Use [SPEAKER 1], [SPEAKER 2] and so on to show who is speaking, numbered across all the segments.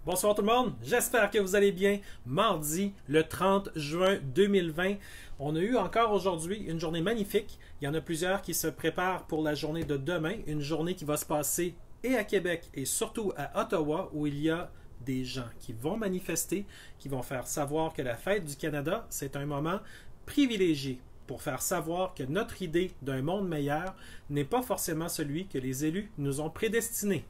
[SPEAKER 1] Bonsoir tout le monde, j'espère que vous allez bien. Mardi, le 30 juin 2020, on a eu encore aujourd'hui une journée magnifique. Il y en a plusieurs qui se préparent pour la journée de demain, une journée qui va se passer et à Québec et surtout à Ottawa où il y a des gens qui vont manifester, qui vont faire savoir que la fête du Canada, c'est un moment privilégié pour faire savoir que notre idée d'un monde meilleur n'est pas forcément celui que les élus nous ont prédestiné.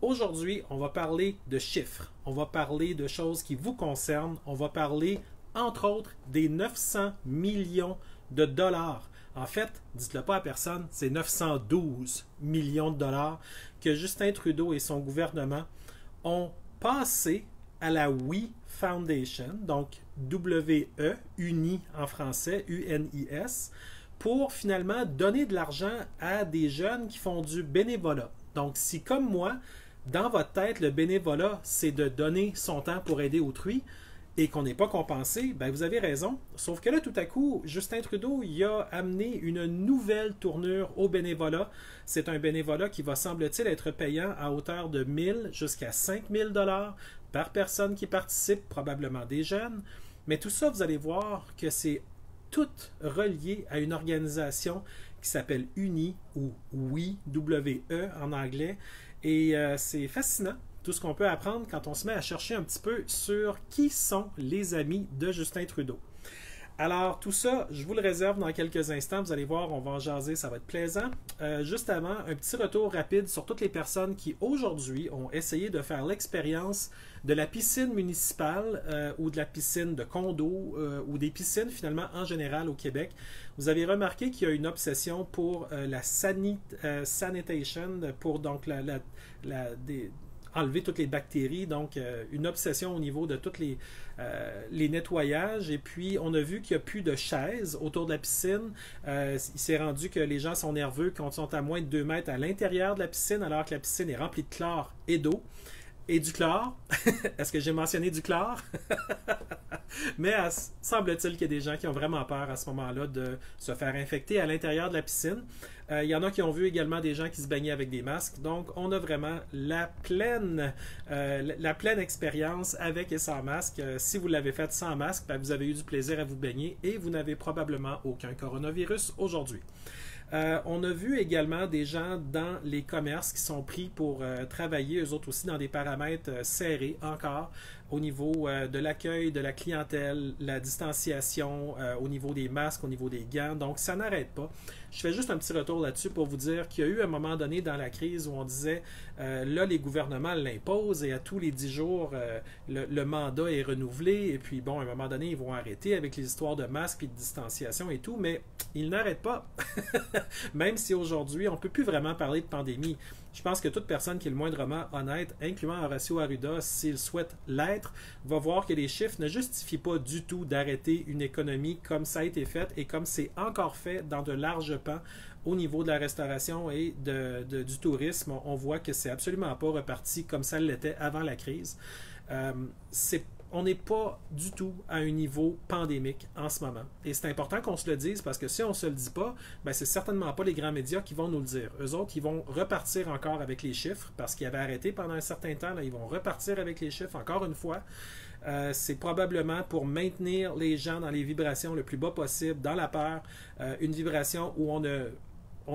[SPEAKER 1] Aujourd'hui, on va parler de chiffres, on va parler de choses qui vous concernent, on va parler, entre autres, des 900 millions de dollars. En fait, dites-le pas à personne, c'est 912 millions de dollars que Justin Trudeau et son gouvernement ont passé à la We Foundation, donc W-E, uni en français, U-N-I-S, pour finalement donner de l'argent à des jeunes qui font du bénévolat. Donc, si comme moi, dans votre tête, le bénévolat, c'est de donner son temps pour aider autrui et qu'on n'est pas compensé, ben vous avez raison. Sauf que là, tout à coup, Justin Trudeau, il a amené une nouvelle tournure au bénévolat. C'est un bénévolat qui va, semble-t-il, être payant à hauteur de 1000 jusqu'à 5000 dollars par personne qui participe, probablement des jeunes. Mais tout ça, vous allez voir que c'est tout relié à une organisation qui s'appelle UNI ou WE, W-E en anglais. Et c'est fascinant tout ce qu'on peut apprendre quand on se met à chercher un petit peu sur qui sont les amis de Justin Trudeau. Alors, tout ça, je vous le réserve dans quelques instants. Vous allez voir, on va en jaser, ça va être plaisant. Juste avant, un petit retour rapide sur toutes les personnes qui, aujourd'hui, ont essayé de faire l'expérience de la piscine municipale ou de la piscine de condo ou des piscines, finalement, en général au Québec. Vous avez remarqué qu'il y a une obsession pour la sanitation, pour donc enlever toutes les bactéries, donc une obsession au niveau de tous les nettoyages. Et puis, on a vu qu'il n'y a plus de chaises autour de la piscine. Il s'est rendu que les gens sont nerveux quand ils sont à moins de 2 mètres à l'intérieur de la piscine, alors que la piscine est remplie de chlore et d'eau. Et du chlore. Est-ce que j'ai mentionné du chlore? Mais semble-t-il qu'il y a des gens qui ont vraiment peur à ce moment-là de se faire infecter à l'intérieur de la piscine. Il y en a qui ont vu également des gens qui se baignaient avec des masques. Donc, on a vraiment la pleine expérience avec et sans masque. Si vous l'avez fait sans masque, ben, vous avez eu du plaisir à vous baigner et vous n'avez probablement aucun coronavirus aujourd'hui. On a vu également des gens dans les commerces qui sont pris pour travailler, eux autres aussi, dans des paramètres serrés encore au niveau de l'accueil, de la clientèle, la distanciation, au niveau des masques, au niveau des gants. Donc, ça n'arrête pas. Je fais juste un petit retour là-dessus pour vous dire qu'il y a eu un moment donné dans la crise où on disait là, les gouvernements l'imposent et à tous les 10 jours, le mandat est renouvelé. Et puis, bon, à un moment donné, ils vont arrêter avec les histoires de masques et de distanciation et tout, mais ils n'arrêtent pas. Même si aujourd'hui, on ne peut plus vraiment parler de pandémie. Je pense que toute personne qui est le moindrement honnête, incluant Horacio Arruda, s'il souhaite l'être, va voir que les chiffres ne justifient pas du tout d'arrêter une économie comme ça a été fait et comme c'est encore fait dans de larges pans au niveau de la restauration et du tourisme. On voit que c'est absolument pas reparti comme ça l'était avant la crise. On n'est pas du tout à un niveau pandémique en ce moment. Et c'est important qu'on se le dise parce que si on ne se le dit pas, ben c'est certainement pas les grands médias qui vont nous le dire. Eux autres, ils vont repartir encore avec les chiffres parce qu'ils avaient arrêté pendant un certain temps. Là, ils vont repartir avec les chiffres encore une fois. C'est probablement pour maintenir les gens dans les vibrations le plus bas possible, dans la peur, une vibration où on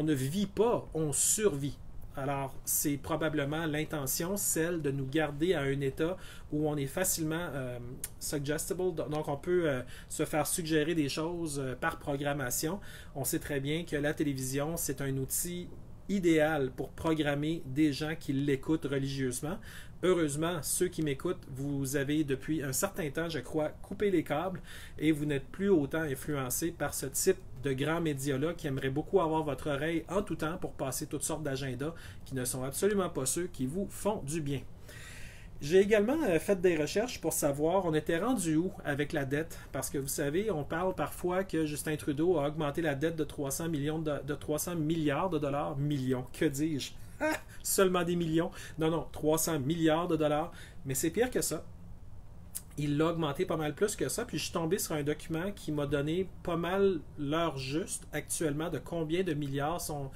[SPEAKER 1] ne vit pas, on survit. Alors, c'est probablement l'intention, celle de nous garder à un état où on est facilement suggestible, donc on peut se faire suggérer des choses par programmation. On sait très bien que la télévision, c'est un outil idéal pour programmer des gens qui l'écoutent religieusement. Heureusement, ceux qui m'écoutent, vous avez depuis un certain temps, je crois, coupé les câbles et vous n'êtes plus autant influencé par ce type de grands médias-là qui aimeraient beaucoup avoir votre oreille en tout temps pour passer toutes sortes d'agendas qui ne sont absolument pas ceux qui vous font du bien. J'ai également fait des recherches pour savoir on était rendu où avec la dette, parce que vous savez, on parle parfois que Justin Trudeau a augmenté la dette de 300 milliards de dollars. Millions, que dis-je? Seulement des millions. Non, 300 milliards de dollars. Mais c'est pire que ça. il l'a augmenté pas mal plus que ça. Puis je suis tombé sur un document qui m'a donné pas mal l'heure juste actuellement de combien de milliards sont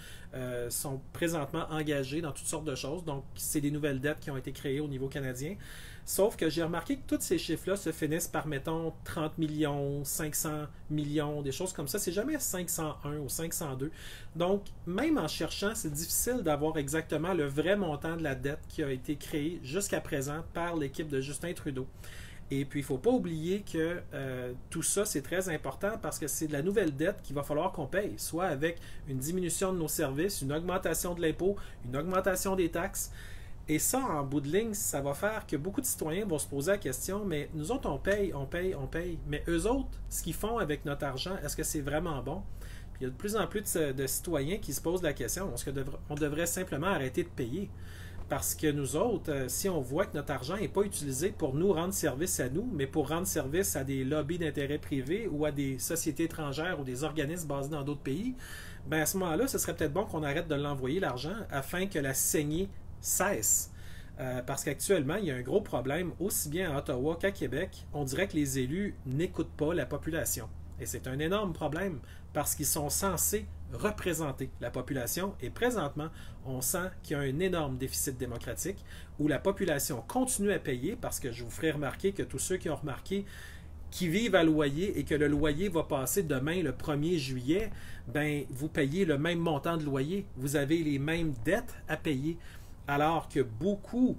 [SPEAKER 1] présentement engagés dans toutes sortes de choses. Donc, c'est des nouvelles dettes qui ont été créées au niveau canadien. Sauf que j'ai remarqué que tous ces chiffres-là se finissent par, mettons, 30 millions, 500 millions, des choses comme ça. C'est jamais 501 ou 502. Donc, même en cherchant, c'est difficile d'avoir exactement le vrai montant de la dette qui a été créée jusqu'à présent par l'équipe de Justin Trudeau. Et puis, il ne faut pas oublier que tout ça, c'est très important parce que c'est de la nouvelle dette qu'il va falloir qu'on paye, soit avec une diminution de nos services, une augmentation de l'impôt, une augmentation des taxes. Et ça, en bout de ligne, ça va faire que beaucoup de citoyens vont se poser la question, mais nous autres, on paye, on paye, on paye. Mais eux autres, ce qu'ils font avec notre argent, est-ce que c'est vraiment bon? Puis il y a de plus en plus de citoyens qui se posent la question, est-ce qu'on devrait simplement arrêter de payer? Parce que nous autres, si on voit que notre argent n'est pas utilisé pour nous rendre service à nous, mais pour rendre service à des lobbies d'intérêt privé ou à des sociétés étrangères ou des organismes basés dans d'autres pays, ben à ce moment-là, ce serait peut-être bon qu'on arrête de l'envoyer l'argent afin que la saignée cesse. Parce qu'actuellement, il y a un gros problème, aussi bien à Ottawa qu'à Québec. On dirait que les élus n'écoutent pas la population. Et c'est un énorme problème parce qu'ils sont censés représenter la population. Et présentement, on sent qu'il y a un énorme déficit démocratique où la population continue à payer parce que je vous ferai remarquer que tous ceux qui ont remarqué qui vivent à loyer et que le loyer va passer demain le 1er juillet, ben vous payez le même montant de loyer. Vous avez les mêmes dettes à payer. Alors que beaucoup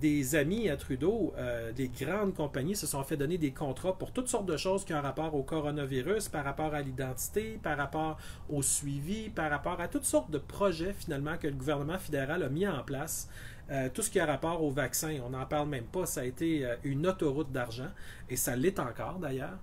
[SPEAKER 1] des amis à Trudeau, des grandes compagnies se sont fait donner des contrats pour toutes sortes de choses qui ont rapport au coronavirus, par rapport à l'identité, par rapport au suivi, par rapport à toutes sortes de projets finalement que le gouvernement fédéral a mis en place. Tout ce qui a rapport au vaccin, on n'en parle même pas, ça a été une autoroute d'argent et ça l'est encore d'ailleurs.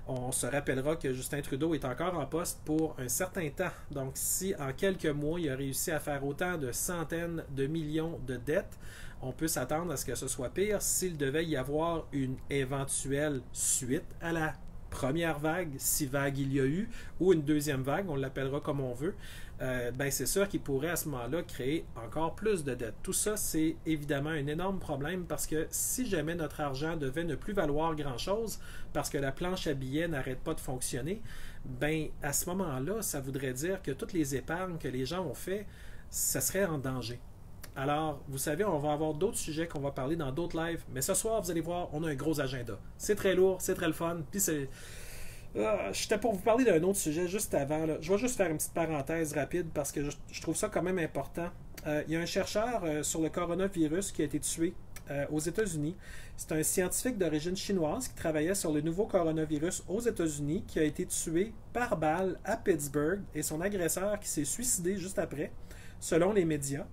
[SPEAKER 1] On se rappellera que Justin Trudeau est encore en poste pour un certain temps. Donc, si en quelques mois, il a réussi à faire autant de centaines de millions de dettes, on peut s'attendre à ce que ce soit pire s'il devait y avoir une éventuelle suite à la première vague, si vague il y a eu, ou une deuxième vague, on l'appellera comme on veut. Ben c'est sûr qu'il pourrait à ce moment-là créer encore plus de dettes. Tout ça, c'est évidemment un énorme problème parce que si jamais notre argent devait ne plus valoir grand-chose parce que la planche à billets n'arrête pas de fonctionner, ben à ce moment-là, ça voudrait dire que toutes les épargnes que les gens ont fait, ça serait en danger. Alors, vous savez, on va avoir d'autres sujets qu'on va parler dans d'autres lives, mais ce soir, vous allez voir, on a un gros agenda. C'est très lourd, c'est très le fun, puis c'est... J'étais pour vous parler d'un autre sujet juste avant. Là. Je vais juste faire une petite parenthèse rapide parce que je trouve ça quand même important. Il y a un chercheur sur le coronavirus qui a été tué aux États-Unis. C'est un scientifique d'origine chinoise qui travaillait sur le nouveau coronavirus aux États-Unis qui a été tué par balle à Pittsburgh et son agresseur qui s'est suicidé juste après, selon les médias.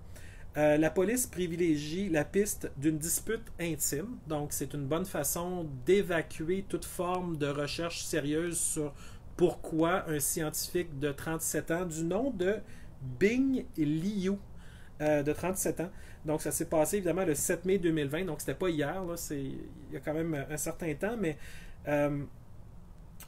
[SPEAKER 1] La police privilégie la piste d'une dispute intime, donc c'est une bonne façon d'évacuer toute forme de recherche sérieuse sur pourquoi un scientifique de 37 ans du nom de Bing Liu, de 37 ans, donc ça s'est passé évidemment le 7 mai 2020, donc c'était pas hier, là, il y a quand même un certain temps, mais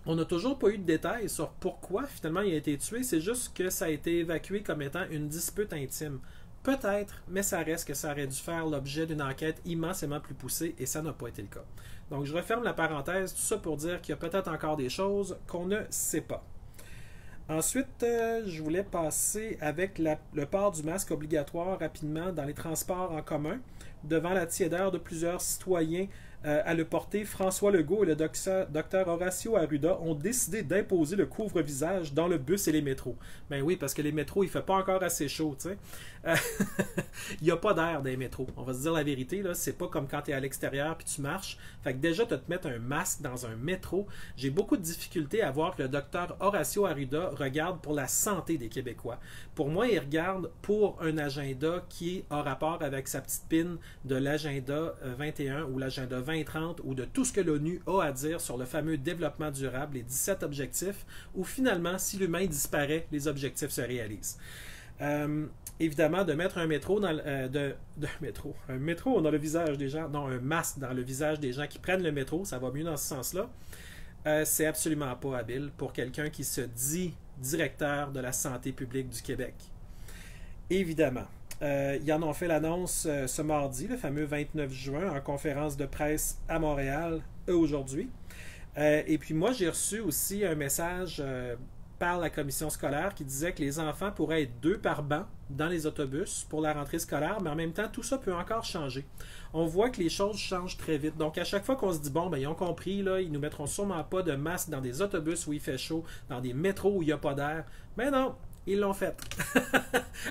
[SPEAKER 1] on n'a toujours pas eu de détails sur pourquoi finalement il a été tué, c'est juste que ça a été évacué comme étant une dispute intime. Peut-être, mais ça reste que ça aurait dû faire l'objet d'une enquête immensément plus poussée et ça n'a pas été le cas. Donc je referme la parenthèse, tout ça pour dire qu'il y a peut-être encore des choses qu'on ne sait pas. Ensuite, je voulais passer avec le port du masque obligatoire rapidement dans les transports en commun. Devant la tiédeur de plusieurs citoyens à le porter, François Legault et le docteur Horacio Arruda ont décidé d'imposer le couvre-visage dans le bus et les métros. Ben oui, parce que les métros, il ne fait pas encore assez chaud, tu sais. Il n'y a pas d'air dans les métros. On va se dire la vérité, là, c'est pas comme quand tu es à l'extérieur puis tu marches. Fait que déjà, de te mettre un masque dans un métro, j'ai beaucoup de difficultés à voir que le docteur Horacio Arruda regarde pour la santé des Québécois. Pour moi, il regarde pour un agenda qui a rapport avec sa petite pine de l'agenda 21 ou l'agenda 2030 ou de tout ce que l'ONU a à dire sur le fameux développement durable, les 17 objectifs, où finalement, si l'humain disparaît, les objectifs se réalisent. Évidemment, de mettre un métro dans un métro dans le visage des gens, non, un masque dans le visage des gens qui prennent le métro, ça va mieux dans ce sens-là. C'est absolument pas habile pour quelqu'un qui se dit directeur de la santé publique du Québec. Évidemment. Ils en ont fait l'annonce ce mardi, le fameux 29 juin, en conférence de presse à Montréal, aujourd'hui. Et puis moi, j'ai reçu aussi un message par la commission scolaire qui disait que les enfants pourraient être 2 par banc dans les autobus pour la rentrée scolaire, mais en même temps, tout ça peut encore changer. On voit que les choses changent très vite. Donc, à chaque fois qu'on se dit, bon, ben, ils ont compris, là, ils nous mettront sûrement pas de masque dans des autobus où il fait chaud, dans des métros où il n'y a pas d'air. Mais non, ils l'ont fait.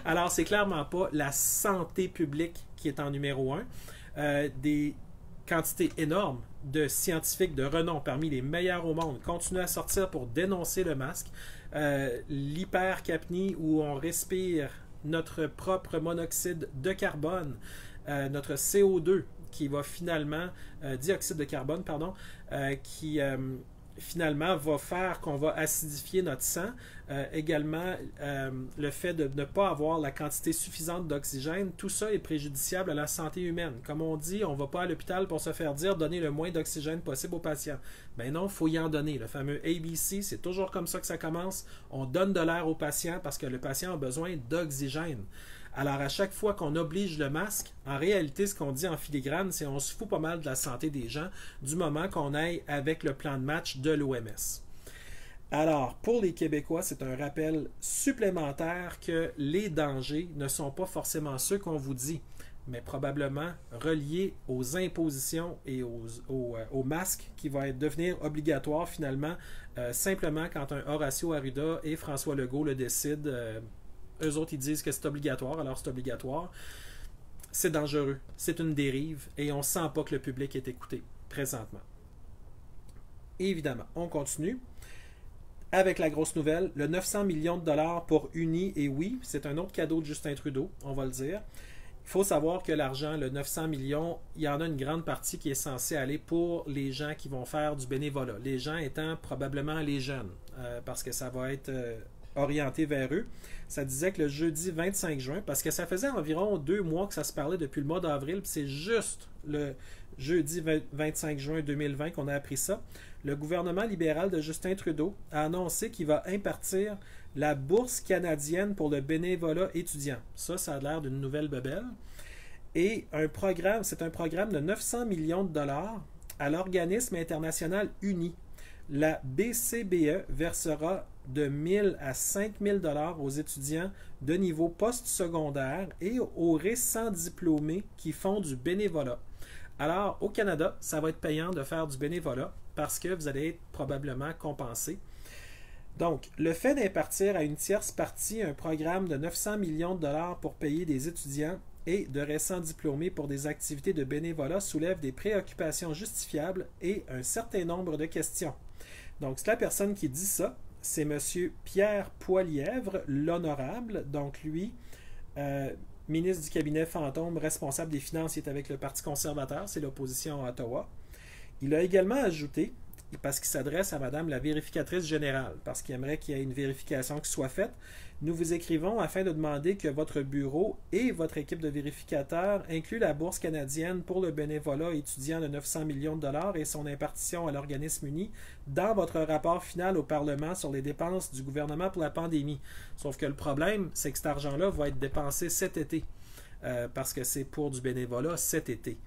[SPEAKER 1] Alors, c'est clairement pas la santé publique qui est en numéro 1. Des quantités énormes de scientifiques de renom parmi les meilleurs au monde continuent à sortir pour dénoncer le masque. L'hypercapnie où on respire notre propre monoxyde de carbone, notre CO2 qui va finalement, dioxyde de carbone, pardon, qui finalement va faire qu'on va acidifier notre sang. Également, le fait de ne pas avoir la quantité suffisante d'oxygène, tout ça est préjudiciable à la santé humaine. Comme on dit, on ne va pas à l'hôpital pour se faire dire donner le moins d'oxygène possible aux patients. Ben non, il faut y en donner. Le fameux ABC, c'est toujours comme ça que ça commence. On donne de l'air aux patients parce que le patient a besoin d'oxygène. Alors, à chaque fois qu'on oblige le masque, en réalité, ce qu'on dit en filigrane, c'est qu'on se fout pas mal de la santé des gens du moment qu'on aille avec le plan de match de l'OMS. Alors, pour les Québécois, c'est un rappel supplémentaire que les dangers ne sont pas forcément ceux qu'on vous dit, mais probablement reliés aux impositions et aux masques qui vont devenir obligatoires finalement, simplement quand un Horacio Arruda et François Legault le décident. Eux autres, ils disent que c'est obligatoire, alors c'est obligatoire. C'est dangereux, c'est une dérive, et on ne sent pas que le public est écouté présentement. Évidemment, on continue. Avec la grosse nouvelle, le 900 millions de dollars pour Uni, et oui, c'est un autre cadeau de Justin Trudeau, on va le dire. Il faut savoir que l'argent, le 900 millions, il y en a une grande partie qui est censée aller pour les gens qui vont faire du bénévolat. Les gens étant probablement les jeunes, parce que ça va être orienté vers eux. Ça disait que le jeudi 25 juin, parce que ça faisait environ 2 mois que ça se parlait depuis le mois d'avril, puis c'est juste le jeudi 25 juin 2020 qu'on a appris ça. Le gouvernement libéral de Justin Trudeau a annoncé qu'il va impartir la bourse canadienne pour le bénévolat étudiant. Ça a l'air d'une nouvelle bebelle. Et c'est un programme de 900 millions de dollars à l'organisme international Uni. La BCBE versera de 1 000 à 5 000 $ aux étudiants de niveau post-secondaire et aux récents diplômés qui font du bénévolat. Alors, au Canada, ça va être payant de faire du bénévolat parce que vous allez être probablement compensé. Donc, le fait d'impartir à une tierce partie un programme de 900 millions de dollars pour payer des étudiants et de récents diplômés pour des activités de bénévolat soulève des préoccupations justifiables et un certain nombre de questions. Donc, c'est la personne qui dit ça, c'est M. Pierre Poilièvre, l'honorable. Donc, lui, ministre du cabinet fantôme, responsable des finances, il est avec le Parti conservateur, c'est l'opposition à Ottawa. Il a également ajouté, parce qu'il s'adresse à Madame la vérificatrice générale, parce qu'il aimerait qu'il y ait une vérification qui soit faite, nous vous écrivons afin de demander que votre bureau et votre équipe de vérificateurs incluent la bourse canadienne pour le bénévolat étudiant de 900 millions de dollars et son impartition à l'organisme uni dans votre rapport final au Parlement sur les dépenses du gouvernement pour la pandémie. Sauf que le problème, c'est que cet argent-là va être dépensé cet été, parce que c'est pour du bénévolat cet été.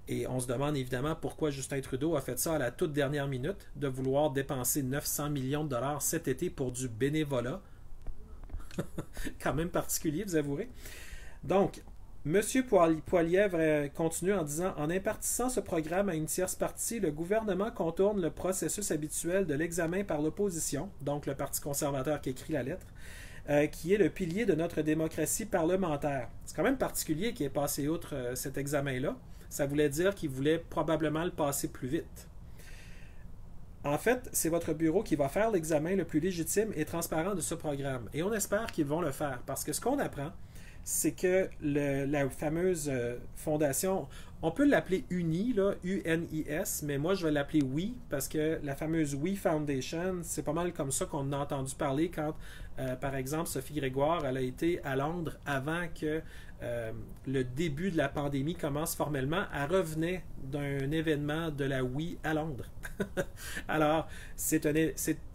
[SPEAKER 1] Et on se demande évidemment pourquoi Justin Trudeau a fait ça à la toute dernière minute, de vouloir dépenser 900 millions de dollars cet été pour du bénévolat. Quand même particulier, vous avouerez. Donc, M. Poilièvre continue en disant « En impartissant ce programme à une tierce partie, le gouvernement contourne le processus habituel de l'examen par l'opposition, donc le Parti conservateur qui écrit la lettre, qui est le pilier de notre démocratie parlementaire. » C'est quand même particulier qu'il ait passé outre cet examen-là. Ça voulait dire qu'il voulait probablement le passer plus vite. En fait, c'est votre bureau qui va faire l'examen le plus légitime et transparent de ce programme. Et on espère qu'ils vont le faire, parce que ce qu'on apprend, c'est que la fameuse fondation, on peut l'appeler UNI, là, U-N-I-S, mais moi je vais l'appeler WE, parce que la fameuse WE Foundation, c'est pas mal comme ça qu'on a entendu parler quand, par exemple, Sophie Grégoire, elle a été à Londres avant que le début de la pandémie commence formellement, elle revenait d'un événement de la Wii à Londres. Alors,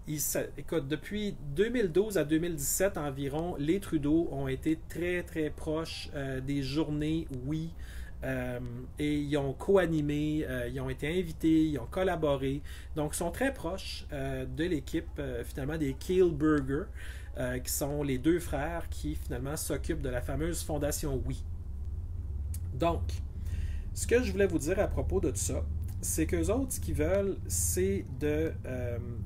[SPEAKER 1] écoute, depuis 2012 à 2017 environ, les Trudeau ont été très très proches des journées Wii. Et ils ont co-animé, ils ont été invités, ils ont collaboré. Donc, ils sont très proches de l'équipe, finalement, des Kielburger, qui sont les deux frères qui, finalement, s'occupent de la fameuse fondation Wii. Donc, ce que je voulais vous dire à propos de tout ça, c'est qu'eux autres, ce qu'ils veulent, c'est de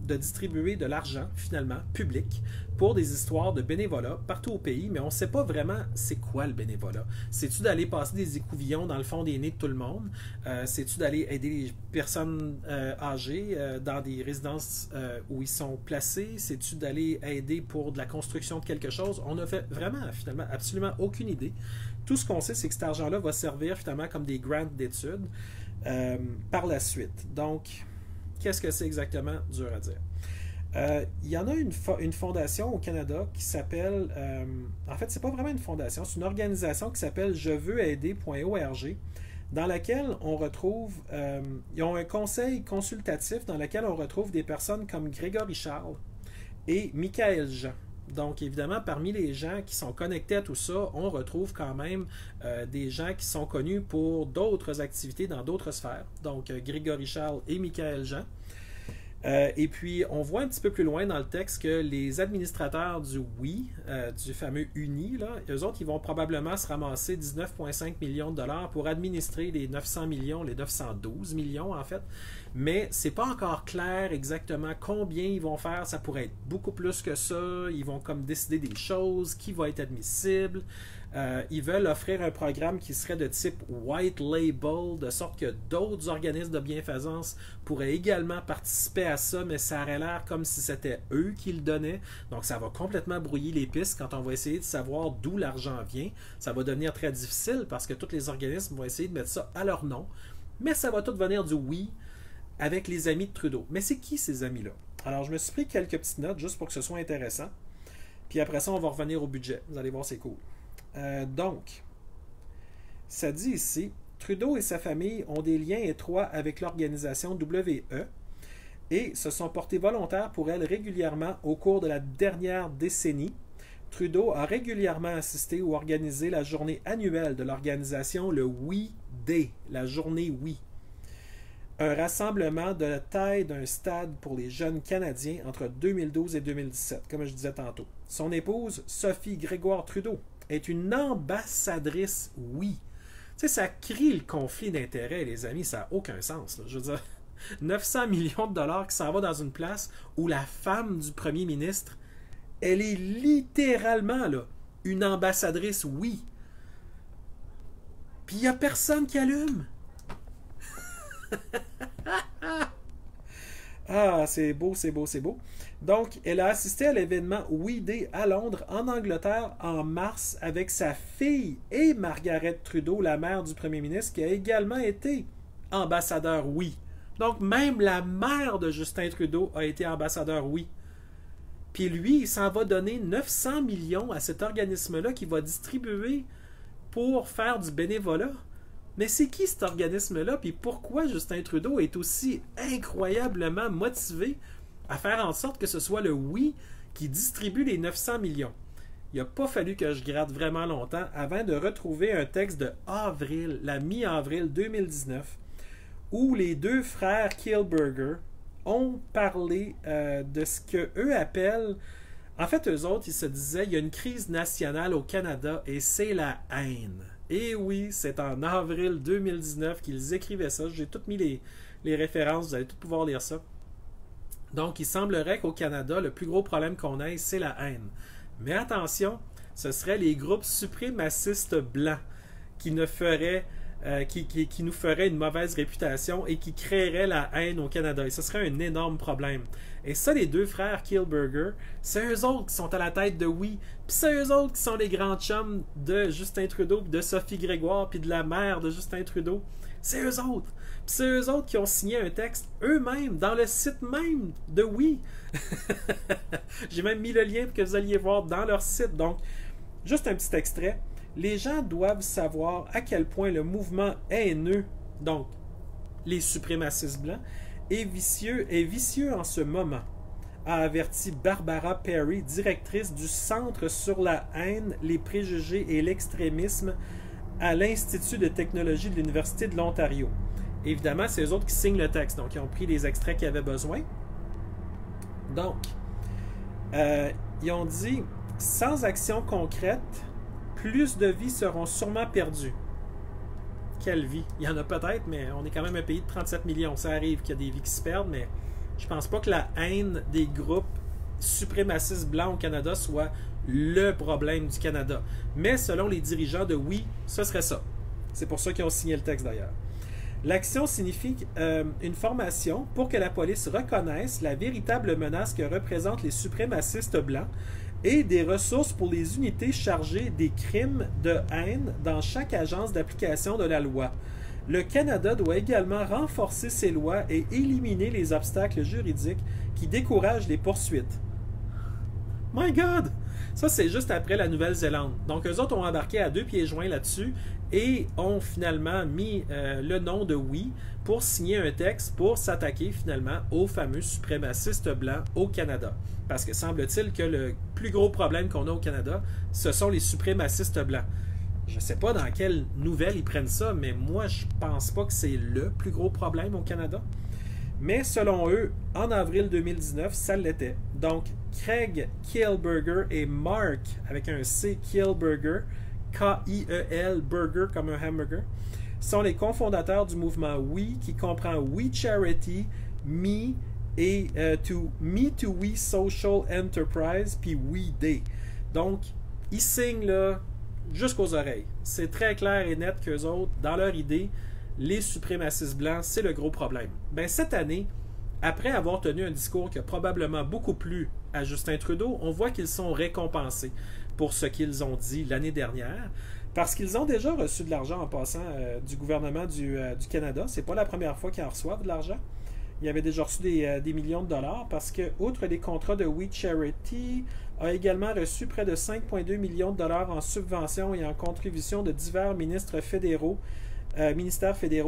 [SPEAKER 1] distribuer de l'argent, finalement, public, pour des histoires de bénévolat partout au pays, mais on ne sait pas vraiment c'est quoi le bénévolat. C'est-tu d'aller passer des écouvillons dans le fond des nez de tout le monde? C'est-tu d'aller aider les personnes âgées dans des résidences où ils sont placés? C'est-tu d'aller aider pour de la construction de quelque chose? On n'a fait vraiment, finalement, absolument aucune idée. Tout ce qu'on sait, c'est que cet argent-là va servir, finalement, comme des grants d'études par la suite. Donc, qu'est-ce que c'est exactement? Dur à dire. Il y en a une fondation au Canada qui s'appelle, en fait, c'est pas vraiment une fondation, c'est une organisation qui s'appelle jeveuxaider.org, dans laquelle on retrouve, ils ont un conseil consultatif dans lequel on retrouve des personnes comme Grégory Charles et Michael Jean. Donc, évidemment, parmi les gens qui sont connectés à tout ça, on retrouve quand même des gens qui sont connus pour d'autres activités dans d'autres sphères. Donc, Grégory Charles et Michael Jean. Et puis, on voit un petit peu plus loin dans le texte que les administrateurs du Wii, du fameux UNI, là, eux autres, ils vont probablement se ramasser 19,5 millions de dollars pour administrer les 900 millions, les 912 millions en fait. Mais c'est pas encore clair exactement combien ils vont faire. Ça pourrait être beaucoup plus que ça. Ils vont comme décider des choses, qui va être admissible. Ils veulent offrir un programme qui serait de type white label, de sorte que d'autres organismes de bienfaisance pourraient également participer à ça, mais ça aurait l'air comme si c'était eux qui le donnaient. Donc ça va complètement brouiller les pistes quand on va essayer de savoir d'où l'argent vient. Ça va devenir très difficile parce que tous les organismes vont essayer de mettre ça à leur nom. Mais ça va tout venir du oui avec les amis de Trudeau. Mais c'est qui ces amis-là? Alors je me suis pris quelques petites notes juste pour que ce soit intéressant. Puis après ça, on va revenir au budget. Vous allez voir, c'est cool. Donc, ça dit ici, Trudeau et sa famille ont des liens étroits avec l'organisation WE et se sont portés volontaires pour elle régulièrement au cours de la dernière décennie. Trudeau a régulièrement assisté ou organisé la journée annuelle de l'organisation, le We Day, la journée Oui. Un rassemblement de la taille d'un stade pour les jeunes Canadiens entre 2012 et 2017, comme je disais tantôt. Son épouse, Sophie Grégoire Trudeau, est une ambassadrice, oui. Tu sais, ça crie le conflit d'intérêts, les amis, ça n'a aucun sens. Là. Je veux dire, 900 millions de dollars qui s'en va dans une place où la femme du premier ministre, elle est littéralement là, une ambassadrice, oui. Puis il n'y a personne qui allume. Ah, c'est beau, c'est beau, c'est beau. Donc, elle a assisté à l'événement We Day à Londres, en Angleterre, en mars, avec sa fille et Margaret Trudeau, la mère du premier ministre, qui a également été ambassadeur Oui. Donc, même la mère de Justin Trudeau a été ambassadeur Oui. Puis lui, il s'en va donner 900 millions à cet organisme-là qui va distribuer pour faire du bénévolat. Mais c'est qui cet organisme-là? Puis pourquoi Justin Trudeau est aussi incroyablement motivé à faire en sorte que ce soit le oui qui distribue les 900 millions? Il n'a pas fallu que je gratte vraiment longtemps avant de retrouver un texte de avril, la mi-avril 2019, où les deux frères Kielburger ont parlé de ce qu'eux appellent... En fait, eux autres, ils se disaient, il y a une crise nationale au Canada et c'est la haine. Et oui, c'est en avril 2019 qu'ils écrivaient ça. J'ai tout mis les références, vous allez tout pouvoir lire ça. Donc, il semblerait qu'au Canada, le plus gros problème qu'on ait, c'est la haine. Mais attention, ce seraient les groupes suprémacistes blancs qui nous feraient une mauvaise réputation et qui créeraient la haine au Canada. Et ce serait un énorme problème. Et ça, les deux frères Kielburger, c'est eux autres qui sont à la tête de Oui. Puis c'est eux autres qui sont les grands chums de Justin Trudeau, de Sophie Grégoire, puis de la mère de Justin Trudeau. C'est eux autres. Puis c'est eux autres qui ont signé un texte eux-mêmes, dans le site même de Oui. J'ai même mis le lien pour que vous alliez voir dans leur site. Donc, juste un petit extrait. Les gens doivent savoir à quel point le mouvement haineux, donc les suprémacistes blancs, est vicieux en ce moment, a averti Barbara Perry, directrice du Centre sur la haine, les préjugés et l'extrémisme à l'Institut de technologie de l'Université de l'Ontario. Évidemment, c'est eux autres qui signent le texte, donc ils ont pris les extraits qu'ils avaient besoin. Donc, ils ont dit, sans action concrète, plus de vies seront sûrement perdues. Quelle vie? Il y en a peut-être, mais on est quand même un pays de 37 millions. Ça arrive qu'il y a des vies qui se perdent, mais je pense pas que la haine des groupes suprémacistes blancs au Canada soit le problème du Canada. Mais selon les dirigeants de Oui, ce serait ça. C'est pour ça qu'ils ont signé le texte d'ailleurs. L'action signifie une formation pour que la police reconnaisse la véritable menace que représentent les suprémacistes blancs et des ressources pour les unités chargées des crimes de haine dans chaque agence d'application de la loi. Le Canada doit également renforcer ses lois et éliminer les obstacles juridiques qui découragent les poursuites. My God! Ça, c'est juste après la Nouvelle-Zélande. Donc, eux autres ont embarqué à 2 pieds joints là-dessus et ont finalement mis le nom de Oui pour signer un texte pour s'attaquer finalement aux fameux suprémacistes blancs au Canada. Parce que semble-t-il que le plus gros problème qu'on a au Canada, ce sont les suprémacistes blancs. Je ne sais pas dans quelle nouvelle ils prennent ça, mais moi, je pense pas que c'est le plus gros problème au Canada. Mais selon eux, en avril 2019, ça l'était. Donc, Craig Kielburger et Mark, avec un C, Kielburger, K-I-E-L, burger comme un hamburger, sont les cofondateurs du mouvement We, qui comprend We Charity, Me et Me to We Social Enterprise, puis We Day. Donc, ils signent là jusqu'aux oreilles. C'est très clair et net qu'eux autres, dans leur idée, les suprémacistes blancs, c'est le gros problème. Ben, cette année, après avoir tenu un discours qui a probablement beaucoup plu à Justin Trudeau, on voit qu'ils sont récompensés pour ce qu'ils ont dit l'année dernière, parce qu'ils ont déjà reçu de l'argent en passant du gouvernement du Canada. C'est pas la première fois qu'ils en reçoivent de l'argent. Ils avaient déjà reçu des millions de dollars parce que, outre les contrats de We Charity, a également reçu près de 5,2 millions de dollars en subventions et en contributions de divers ministères fédéraux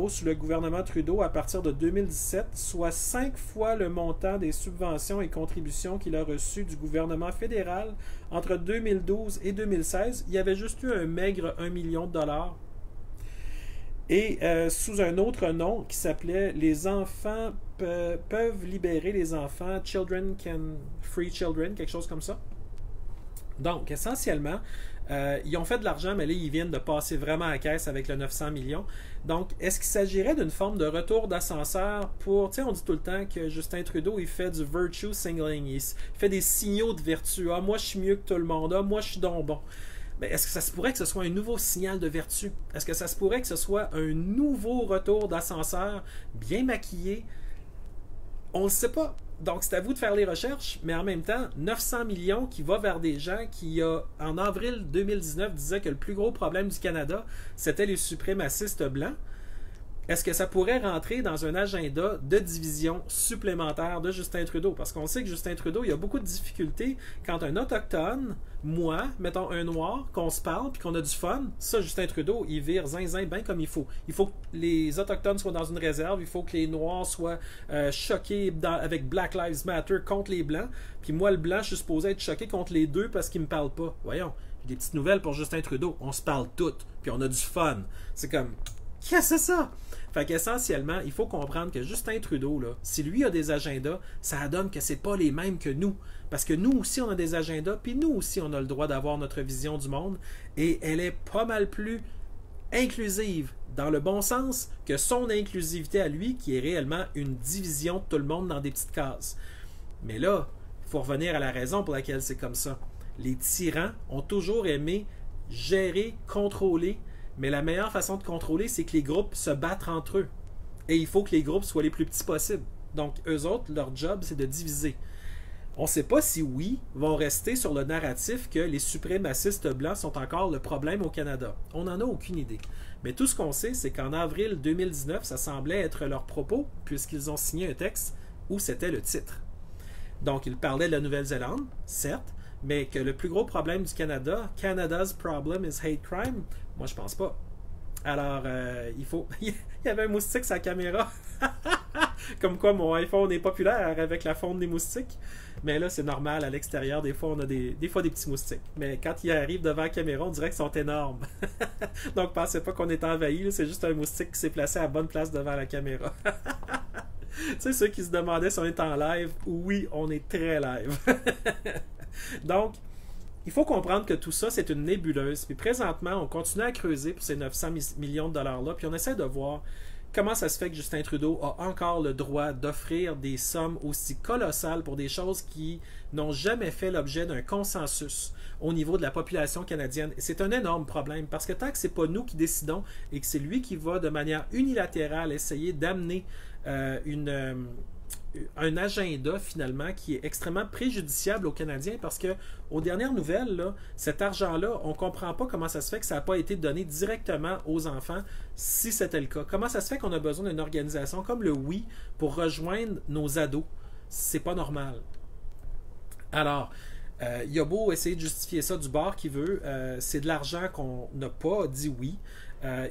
[SPEAKER 1] sous le gouvernement Trudeau à partir de 2017, soit 5 fois le montant des subventions et contributions qu'il a reçues du gouvernement fédéral entre 2012 et 2016. Il y avait juste eu un maigre 1 million de dollars. Et sous un autre nom qui s'appelait « Les enfants peuvent libérer les enfants »,« Children can free children », quelque chose comme ça. Donc, essentiellement, ils ont fait de l'argent, mais là, ils viennent de passer vraiment à la caisse avec le 900 millions. Donc, est-ce qu'il s'agirait d'une forme de retour d'ascenseur pour... Tu sais, on dit tout le temps que Justin Trudeau, il fait du virtue signaling. Il fait des signaux de vertu. « Ah, moi, je suis mieux que tout le monde. Ah, moi, je suis donc bon. » Mais est-ce que ça se pourrait que ce soit un nouveau signal de vertu? Est-ce que ça se pourrait que ce soit un nouveau retour d'ascenseur bien maquillé? On ne le sait pas. Donc, c'est à vous de faire les recherches, mais en même temps, 900 millions qui va vers des gens qui, en avril 2019, disaient que le plus gros problème du Canada, c'était les suprémacistes blancs. Est-ce que ça pourrait rentrer dans un agenda de division supplémentaire de Justin Trudeau? Parce qu'on sait que Justin Trudeau, il y a beaucoup de difficultés quand un autochtone, moi, mettons un noir, qu'on se parle puis qu'on a du fun. Ça, Justin Trudeau, il vire zinzin bien comme il faut. Il faut que les autochtones soient dans une réserve, il faut que les noirs soient choqués avec Black Lives Matter contre les blancs. Puis moi, le blanc, je suis supposé être choqué contre les deux parce qu'ils me parlent pas. Voyons, j'ai des petites nouvelles pour Justin Trudeau. On se parle toutes, puis on a du fun. C'est comme... Qu'est-ce que c'est ça? Fait qu'essentiellement, il faut comprendre que Justin Trudeau, là, si lui a des agendas, ça donne que c'est pas les mêmes que nous. Parce que nous aussi, on a des agendas, puis nous aussi, on a le droit d'avoir notre vision du monde. Et elle est pas mal plus inclusive, dans le bon sens, que son inclusivité à lui, qui est réellement une division de tout le monde dans des petites cases. Mais là, il faut revenir à la raison pour laquelle c'est comme ça. Les tyrans ont toujours aimé gérer, contrôler, mais la meilleure façon de contrôler, c'est que les groupes se battent entre eux. Et il faut que les groupes soient les plus petits possibles. Donc, eux autres, leur job, c'est de diviser. On ne sait pas si oui, vont rester sur le narratif que les suprémacistes blancs sont encore le problème au Canada. On n'en a aucune idée. Mais tout ce qu'on sait, c'est qu'en avril 2019, ça semblait être leur propos, puisqu'ils ont signé un texte où c'était le titre. Donc, ils parlaient de la Nouvelle-Zélande, certes, Mais que le plus gros problème du Canada, Canada's problem is hate crime, moi je pense pas. Alors, il faut. Il y avait un moustique sur la caméra. Comme quoi mon iPhone est populaire avec la faune des moustiques. Mais là, c'est normal, à l'extérieur, des fois, on a des petits moustiques. Mais quand ils arrivent devant la caméra, on dirait qu'ils sont énormes. Donc, pensez pas qu'on est envahi, c'est juste un moustique qui s'est placé à la bonne place devant la caméra. Tu sais, ceux qui se demandaient si on est en live, oui, on est très live. Donc, il faut comprendre que tout ça, c'est une nébuleuse. Puis présentement, on continue à creuser pour ces 900 millions de dollars-là, puis on essaie de voir comment ça se fait que Justin Trudeau a encore le droit d'offrir des sommes aussi colossales pour des choses qui n'ont jamais fait l'objet d'un consensus au niveau de la population canadienne. Et c'est un énorme problème parce que tant que ce n'est pas nous qui décidons et que c'est lui qui va de manière unilatérale essayer d'amener un agenda finalement qui est extrêmement préjudiciable aux Canadiens parce que aux dernières nouvelles, là, cet argent-là, on ne comprend pas comment ça se fait que ça n'a pas été donné directement aux enfants si c'était le cas. Comment ça se fait qu'on a besoin d'une organisation comme le Oui pour rejoindre nos ados? C'est pas normal. Alors, il a beau essayer de justifier ça du bord qu'il veut, c'est de l'argent qu'on n'a pas dit oui.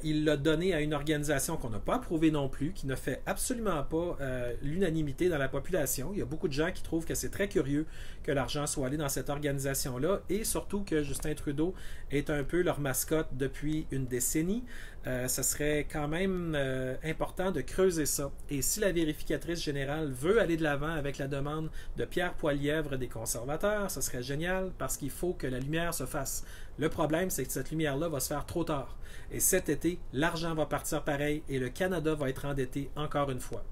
[SPEAKER 1] Il l'a donné à une organisation qu'on n'a pas approuvée non plus, qui ne fait absolument pas l'unanimité dans la population. Il y a beaucoup de gens qui trouvent que c'est très curieux que l'argent soit allé dans cette organisation-là et surtout que Justin Trudeau est un peu leur mascotte depuis une décennie. Ce serait quand même important de creuser ça. Et si la vérificatrice générale veut aller de l'avant avec la demande de Pierre Poilievre des conservateurs, ce serait génial parce qu'il faut que la lumière se fasse. Le problème, c'est que cette lumière-là va se faire trop tard. Et cet été, l'argent va partir pareil et le Canada va être endetté encore une fois.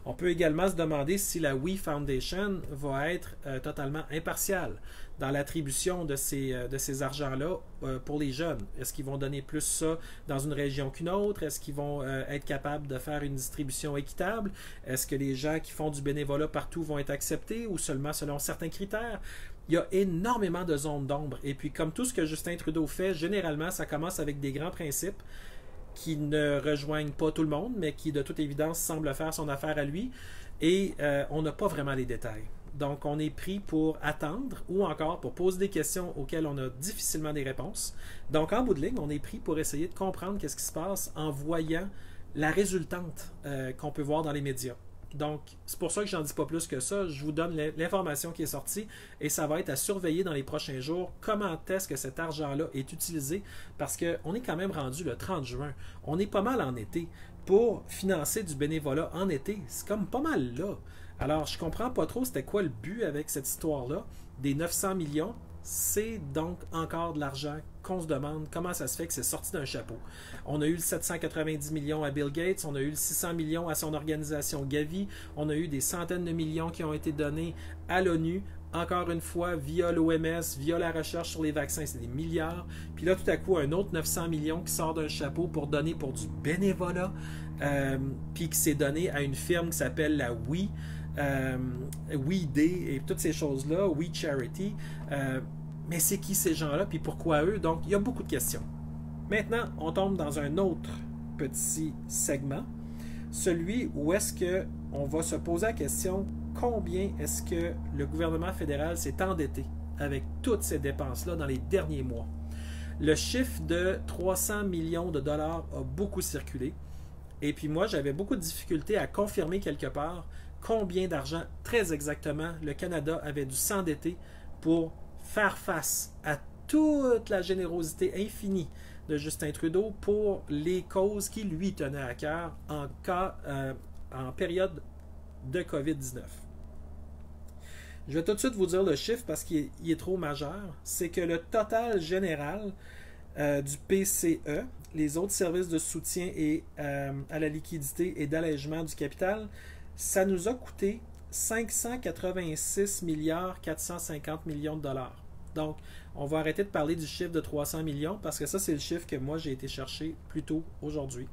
[SPEAKER 1] On peut également se demander si la We Foundation va être totalement impartiale dans l'attribution de ces argents-là pour les jeunes. Est-ce qu'ils vont donner plus ça dans une région qu'une autre? Est-ce qu'ils vont être capables de faire une distribution équitable? Est-ce que les gens qui font du bénévolat partout vont être acceptés ou seulement selon certains critères? Il y a énormément de zones d'ombre. Et puis, comme tout ce que Justin Trudeau fait, généralement, ça commence avec des grands principes qui ne rejoignent pas tout le monde, mais qui, de toute évidence, semblent faire son affaire à lui. Et on n'a pas vraiment les détails. Donc, on est pris pour attendre ou encore pour poser des questions auxquelles on a difficilement des réponses. Donc, en bout de ligne, on est pris pour essayer de comprendre qu'est-ce qui se passe en voyant la résultante qu'on peut voir dans les médias. Donc, c'est pour ça que j'en dis pas plus que ça. Je vous donne l'information qui est sortie et ça va être à surveiller dans les prochains jours. Comment est-ce que cet argent-là est utilisé? Parce qu'on est quand même rendu le 30 juin. On est pas mal en été. Pour financer du bénévolat en été, c'est comme pas mal là. Alors, je comprends pas trop c'était quoi le but avec cette histoire-là. Des 900 millions, c'est donc encore de l'argent qu'on se demande comment ça se fait que c'est sorti d'un chapeau. On a eu le 790 millions à Bill Gates, on a eu le 600 millions à son organisation Gavi, on a eu des centaines de millions qui ont été donnés à l'ONU, encore une fois, via l'OMS, via la recherche sur les vaccins, c'est des milliards. Puis là, tout à coup, un autre 900 millions qui sort d'un chapeau pour donner pour du bénévolat, puis qui s'est donné à une firme qui s'appelle la We Day et toutes ces choses-là, We Charity. Mais c'est qui ces gens-là, puis pourquoi eux? Donc, il y a beaucoup de questions. Maintenant, on tombe dans un autre petit segment, celui où est-ce qu'on va se poser la question combien est-ce que le gouvernement fédéral s'est endetté avec toutes ces dépenses-là dans les derniers mois. Le chiffre de 300 millions de dollars a beaucoup circulé. Et puis moi, j'avais beaucoup de difficultés à confirmer quelque part combien d'argent, très exactement, le Canada avait dû s'endetter pour faire face à toute la générosité infinie de Justin Trudeau pour les causes qui lui tenaient à cœur en période de COVID-19. Je vais tout de suite vous dire le chiffre parce qu'il est trop majeur. C'est que le total général du PCE, les autres services de soutien et à la liquidité et d'allègement du capital, ça nous a coûté 586 milliards 450 millions de dollars. Donc, on va arrêter de parler du chiffre de 300 millions parce que ça, c'est le chiffre que moi, j'ai été chercher plus tôt aujourd'hui.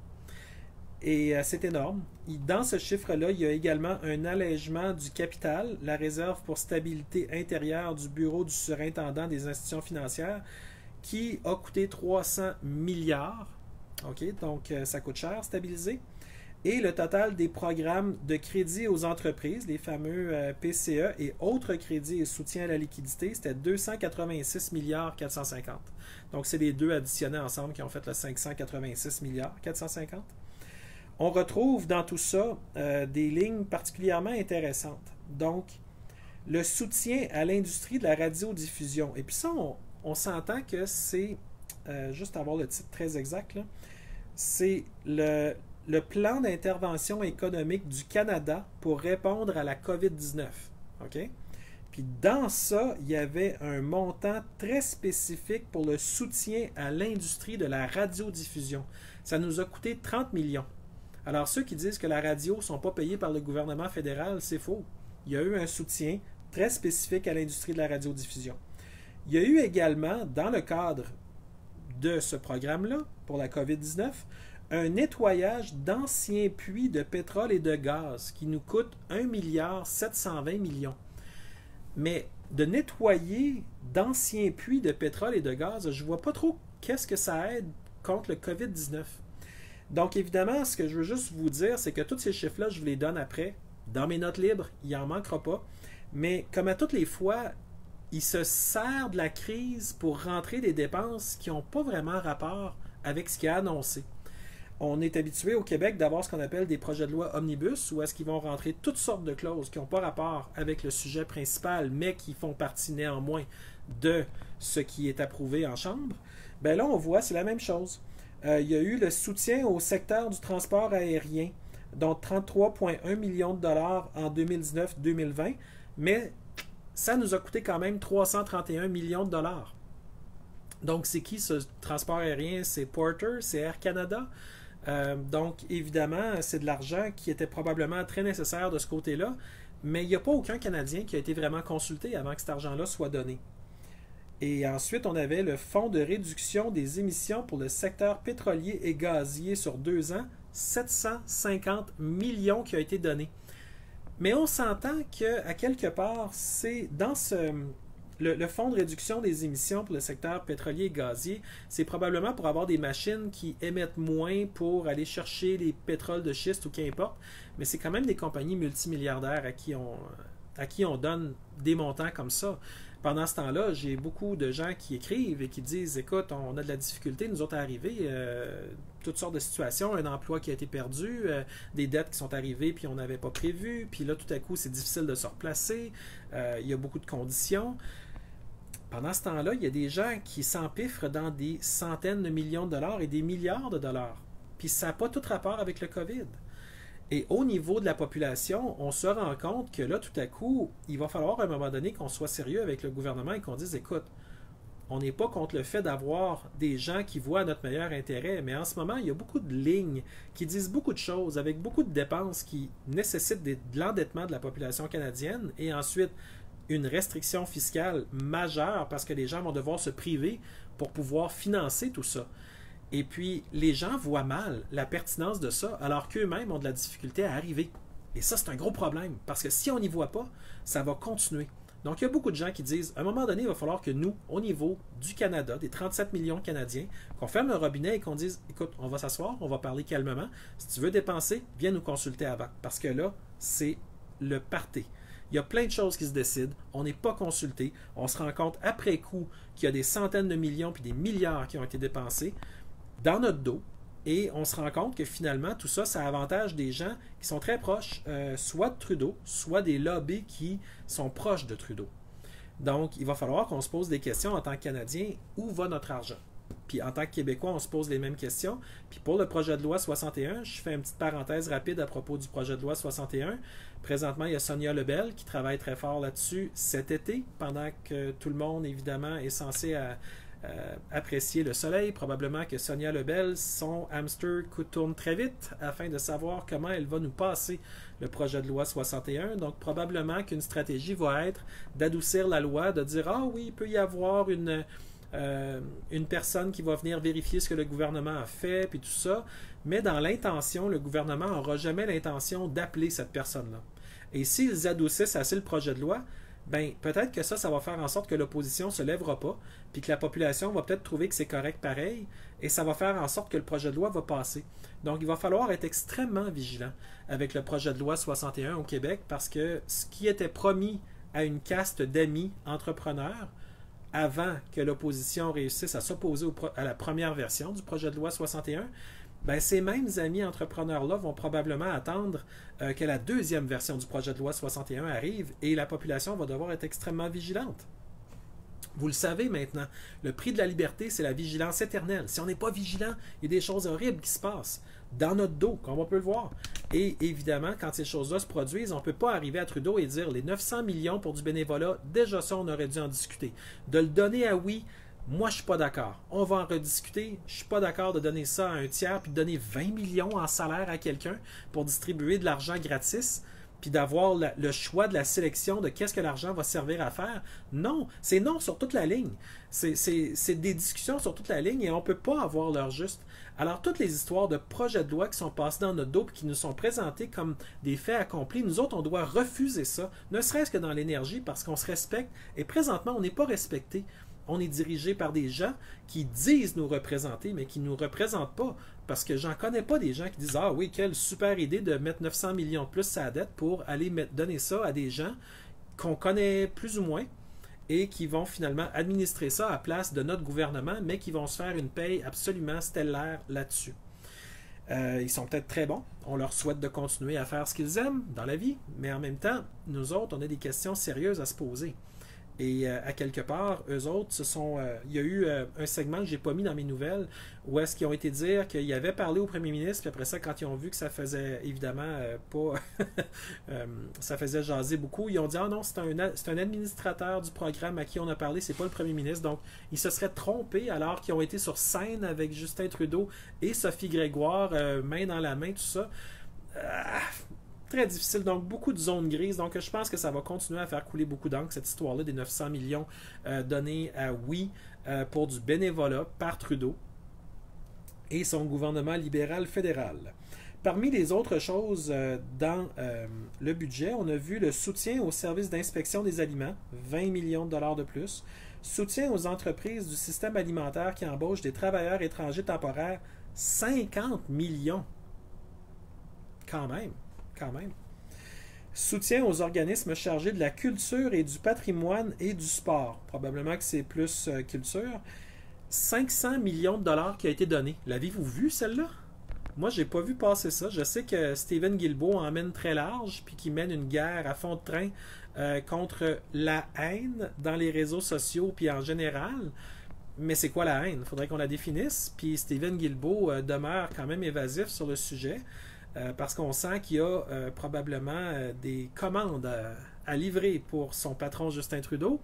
[SPEAKER 1] Et c'est énorme. Dans ce chiffre-là, il y a également un allègement du capital, la réserve pour stabilité intérieure du bureau du surintendant des institutions financières, qui a coûté 300 milliards. OK, donc ça coûte cher, stabiliser. Et le total des programmes de crédit aux entreprises, les fameux PCE et autres crédits et soutien à la liquidité, c'était 286 milliards 450. Donc, c'est les deux additionnés ensemble qui ont fait le 586 milliards 450. On retrouve dans tout ça des lignes particulièrement intéressantes. Donc, le soutien à l'industrie de la radiodiffusion. Et puis ça, on s'entend que c'est, juste avoir le titre très exact, c'est le plan d'intervention économique du Canada pour répondre à la COVID-19. OK? Puis dans ça, il y avait un montant très spécifique pour le soutien à l'industrie de la radiodiffusion. Ça nous a coûté 30 millions. Alors ceux qui disent que la radio ne sont pas payés par le gouvernement fédéral, c'est faux. Il y a eu un soutien très spécifique à l'industrie de la radiodiffusion. Il y a eu également, dans le cadre de ce programme-là, pour la COVID-19, un nettoyage d'anciens puits de pétrole et de gaz qui nous coûte 1,720 milliard. Mais de nettoyer d'anciens puits de pétrole et de gaz, je ne vois pas trop qu'est-ce que ça aide contre le COVID-19. Donc évidemment, ce que je veux juste vous dire, c'est que tous ces chiffres-là, je vous les donne après. Dans mes notes libres, il n'en manquera pas. Mais comme à toutes les fois, il se sert de la crise pour rentrer des dépenses qui n'ont pas vraiment rapport avec ce qui est annoncé. On est habitué au Québec d'avoir ce qu'on appelle des projets de loi omnibus, où est-ce qu'ils vont rentrer toutes sortes de clauses qui n'ont pas rapport avec le sujet principal, mais qui font partie néanmoins de ce qui est approuvé en Chambre. Bien là, on voit, c'est la même chose. Il y a eu le soutien au secteur du transport aérien, dont 33,1 millions de dollars en 2019-2020, mais ça nous a coûté quand même 331 millions de dollars. Donc, c'est qui ce transport aérien? C'est Porter, c'est Air Canada. Donc, évidemment, c'est de l'argent qui était probablement très nécessaire de ce côté-là, mais il n'y a pas aucun Canadien qui a été vraiment consulté avant que cet argent-là soit donné. Et ensuite, on avait le fonds de réduction des émissions pour le secteur pétrolier et gazier sur 2 ans, 750 millions qui a été donné. Mais on s'entend qu'à quelque part, c'est dans le fonds de réduction des émissions pour le secteur pétrolier et gazier, c'est probablement pour avoir des machines qui émettent moins pour aller chercher les pétroles de schiste ou qu'importe, mais c'est quand même des compagnies multimilliardaires à qui on donne des montants comme ça. Pendant ce temps-là, j'ai beaucoup de gens qui écrivent et qui disent « Écoute, on a de la difficulté, nous autres, à arriver, toutes sortes de situations, un emploi qui a été perdu, des dettes qui sont arrivées puis on n'avait pas prévu, puis là, tout à coup, c'est difficile de se replacer, il y a beaucoup de conditions. » Pendant ce temps-là, il y a des gens qui s'empiffrent dans des centaines de millions de dollars et des milliards de dollars. Puis ça n'a pas tout rapport avec le COVID. Et au niveau de la population, on se rend compte que là, tout à coup, il va falloir à un moment donné qu'on soit sérieux avec le gouvernement et qu'on dise, écoute, on n'est pas contre le fait d'avoir des gens qui voient notre meilleur intérêt, mais en ce moment, il y a beaucoup de lignes qui disent beaucoup de choses, avec beaucoup de dépenses qui nécessitent de l'endettement de la population canadienne, et ensuite une restriction fiscale majeure parce que les gens vont devoir se priver pour pouvoir financer tout ça. Et puis, les gens voient mal la pertinence de ça, alors qu'eux-mêmes ont de la difficulté à arriver. Et ça, c'est un gros problème, parce que si on n'y voit pas, ça va continuer. Donc, il y a beaucoup de gens qui disent, à un moment donné, il va falloir que nous, au niveau du Canada, des 37 millions de Canadiens, qu'on ferme le robinet et qu'on dise, écoute, on va s'asseoir, on va parler calmement. Si tu veux dépenser, viens nous consulter avant. Parce que là, c'est le party. Il y a plein de choses qui se décident, on n'est pas consulté, on se rend compte après coup qu'il y a des centaines de millions puis des milliards qui ont été dépensés dans notre dos, et on se rend compte que finalement, tout ça, ça avantage des gens qui sont très proches, soit de Trudeau, soit des lobbies qui sont proches de Trudeau. Donc, il va falloir qu'on se pose des questions en tant que Canadiens, où va notre argent? Puis en tant que Québécois, on se pose les mêmes questions. Puis pour le projet de loi 61, je fais une petite parenthèse rapide à propos du projet de loi 61. Présentement, il y a Sonia Lebel qui travaille très fort là-dessus cet été, pendant que tout le monde, évidemment, est censé apprécier le soleil. Probablement que Sonia Lebel, son hamster tourne très vite afin de savoir comment elle va nous passer le projet de loi 61. Donc probablement qu'une stratégie va être d'adoucir la loi, de dire « Ah oui, il peut y avoir une personne qui va venir vérifier ce que le gouvernement a fait, puis tout ça. » Mais dans l'intention, le gouvernement n'aura jamais l'intention d'appeler cette personne-là. Et s'ils adoucissent assez le projet de loi, ben peut-être que ça va faire en sorte que l'opposition ne se lèvera pas, puis que la population va peut-être trouver que c'est correct pareil, et ça va faire en sorte que le projet de loi va passer. Donc, il va falloir être extrêmement vigilant avec le projet de loi 61 au Québec parce que ce qui était promis à une caste d'amis entrepreneurs avant que l'opposition réussisse à s'opposer à la première version du projet de loi 61, ben, ces mêmes amis entrepreneurs-là vont probablement attendre que la deuxième version du projet de loi 61 arrive et la population va devoir être extrêmement vigilante. Vous le savez maintenant, le prix de la liberté, c'est la vigilance éternelle. Si on n'est pas vigilant, il y a des choses horribles qui se passent dans notre dos, comme on peut le voir. Et évidemment, quand ces choses-là se produisent, on ne peut pas arriver à Trudeau et dire les 900 millions pour du bénévolat, déjà ça, on aurait dû en discuter. De le donner à oui, moi, je ne suis pas d'accord. On va en rediscuter. Je ne suis pas d'accord de donner ça à un tiers puis de donner 20 millions en salaire à quelqu'un pour distribuer de l'argent gratis puis d'avoir le choix de la sélection de qu'est-ce que l'argent va servir à faire. Non, c'est non sur toute la ligne. C'est des discussions sur toute la ligne et on ne peut pas avoir l'heure juste. Alors, toutes les histoires de projets de loi qui sont passés dans notre dos et qui nous sont présentés comme des faits accomplis, nous autres, on doit refuser ça, ne serait-ce que dans l'énergie, parce qu'on se respecte. Et présentement, on n'est pas respecté. On est dirigé par des gens qui disent nous représenter, mais qui ne nous représentent pas. Parce que j'en connais pas des gens qui disent « Ah oui, quelle super idée de mettre 900 millions de plus à la dette pour aller donner ça à des gens qu'on connaît plus ou moins et qui vont finalement administrer ça à la place de notre gouvernement, mais qui vont se faire une paye absolument stellaire là-dessus. » Ils sont peut-être très bons. On leur souhaite de continuer à faire ce qu'ils aiment dans la vie, mais en même temps, nous autres, on a des questions sérieuses à se poser. Et à quelque part, eux autres, il y a eu un segment que j'ai pas mis dans mes nouvelles où est-ce qu'ils ont été dire qu'ils avaient parlé au premier ministre, puis après ça, quand ils ont vu que ça faisait évidemment pas... ça faisait jaser beaucoup, ils ont dit « Ah non, c'est un administrateur du programme à qui on a parlé, c'est pas le premier ministre. » Donc, ils se seraient trompés alors qu'ils ont été sur scène avec Justin Trudeau et Sophie Grégoire, main dans la main, tout ça. Très difficile, donc beaucoup de zones grises. Donc je pense que ça va continuer à faire couler beaucoup d'encre, cette histoire-là des 900 millions donnés à oui pour du bénévolat par Trudeau et son gouvernement libéral fédéral. Parmi les autres choses dans le budget, on a vu le soutien aux services d'inspection des aliments, 20 millions de dollars de plus, soutien aux entreprises du système alimentaire qui embauchent des travailleurs étrangers temporaires, 50 millions. Quand même. Soutien aux organismes chargés de la culture et du patrimoine et du sport. Probablement que c'est plus culture. 500 millions de dollars qui a été donné. L'avez-vous vu, celle-là? Moi, j'ai pas vu passer ça. Je sais que Stephen Guilbeault en mène très large puis qu'il mène une guerre à fond de train contre la haine dans les réseaux sociaux puis en général. Mais c'est quoi la haine? Il faudrait qu'on la définisse. Puis Stephen Guilbeault demeure quand même évasif sur le sujet. Parce qu'on sent qu'il y a probablement des commandes à livrer pour son patron Justin Trudeau.